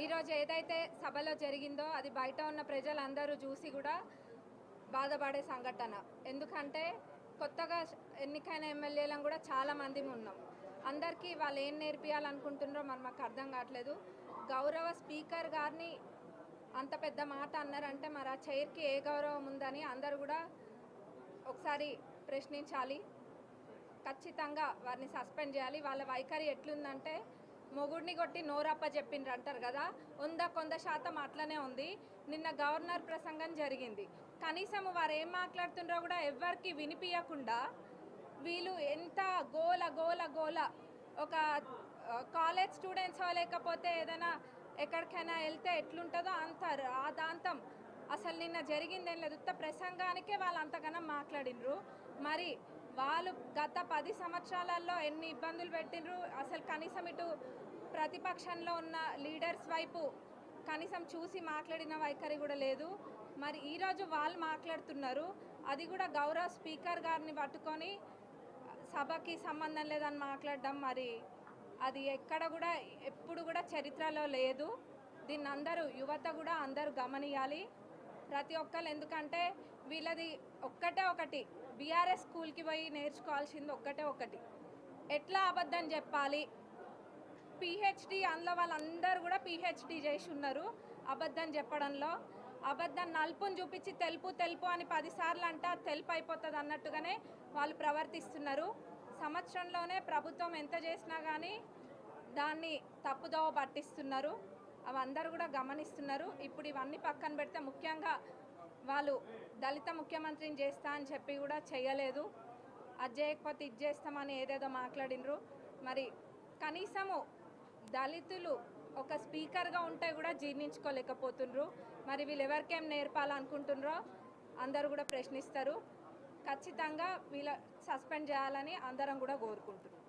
ఈరోజు ఏదైతే సభలో జరిగిందో అది బయట ఉన్న ప్రజలందరూ చూసి కూడా బాధపడే సంఘటన. ఎందుకంటే కొత్తగా ఎన్నికైన ఎమ్మెల్యేలను కూడా చాలామంది ఉన్నాం. అందరికీ వాళ్ళు ఏం నేర్పియాలనుకుంటున్నారో మరి మాకు అర్థం కావట్లేదు. గౌరవ స్పీకర్ గారిని అంత పెద్ద మాట అన్నారంటే మరి ఆ చైర్కి ఏ గౌరవం ఉందని అందరూ కూడా ఒకసారి ప్రశ్నించాలి. ఖచ్చితంగా వారిని సస్పెండ్ చేయాలి. వాళ్ళ వైఖరి ఎట్లుందంటే మొగుడిని కొట్టి నోరప్ప చెప్పిండ్రు అంటారు కదా, 100% అట్లనే ఉంది. నిన్న గవర్నర్ ప్రసంగం జరిగింది. కనీసం వారు ఏం మాట్లాడుతుండ్రో కూడా ఎవరికి వినిపించకుండా వీళ్ళు ఎంత గోల గోల గోల. ఒక కాలేజ్ స్టూడెంట్స్ లేకపోతే ఏదైనా ఎక్కడికైనా వెళ్తే ఎట్లుంటుందో అంత రాదాంతం. అసలు నిన్న జరిగిందేం లేదు. ఉత్త ప్రసంగానికే వాళ్ళు అంతగానం మాట్లాడినరు. మరి వాళ్ళు గత 10 సంవత్సరాలలో ఎన్ని ఇబ్బందులు పెట్టినరు. అసలు కనీసం ఇటు ప్రతిపక్షంలో ఉన్న లీడర్స్ వైపు కనీసం చూసి మాట్లాడిన వైఖరి కూడా లేదు. మరి ఈరోజు వాళ్ళు మాట్లాడుతున్నారు. అది కూడా గౌరవ స్పీకర్ గారిని పట్టుకొని సభకి సంబంధం లేదని మాట్లాడడం మరి అది ఎక్కడ కూడా ఎప్పుడు కూడా చరిత్రలో లేదు. దీన్ని అందరూ యువత కూడా అందరూ గమనియాలి, ప్రతి ఒక్కరు. ఎందుకంటే వీళ్ళది ఒకటి బీఆర్ఎస్ స్కూల్కి పోయి నేర్చుకోవాల్సింది ఒకటి, ఎట్లా అబద్ధం చెప్పాలి. పిహెచ్డి అందులో వాళ్ళందరూ కూడా పిహెచ్డి చేసి ఉన్నారు అబద్ధం చెప్పడంలో. అబద్ధం నలుపుని చూపించి తెలుపు అని 10 సార్లు అంటే తెలుపు అయిపోతుంది అన్నట్టుగానే వాళ్ళు ప్రవర్తిస్తున్నారు. సంవత్సరంలోనే ప్రభుత్వం ఎంత చేసినా కానీ దాన్ని తప్పుదోవ పట్టిస్తున్నారు. అవి అందరూ కూడా గమనిస్తున్నారు. ఇప్పుడు ఇవన్నీ పక్కన పెడితే ముఖ్యంగా వాళ్ళు దళిత ముఖ్యమంత్రిని చేస్తా అని చెప్పి కూడా చేయలేదు. అది చేయకపోతే ఇది చేస్తామని ఏదేదో మాట్లాడినరు. మరి కనీసము దళితులు ఒక స్పీకర్గా ఉంటే కూడా జీర్ణించుకోలేకపోతుండ్రు. మరి వీళ్ళు ఎవరికేం నేర్పాలనుకుంటున్నారో అందరూ కూడా ప్రశ్నిస్తారు. ఖచ్చితంగా వీళ్ళ సస్పెండ్ చేయాలని అందరం కూడా కోరుకుంటున్నారు.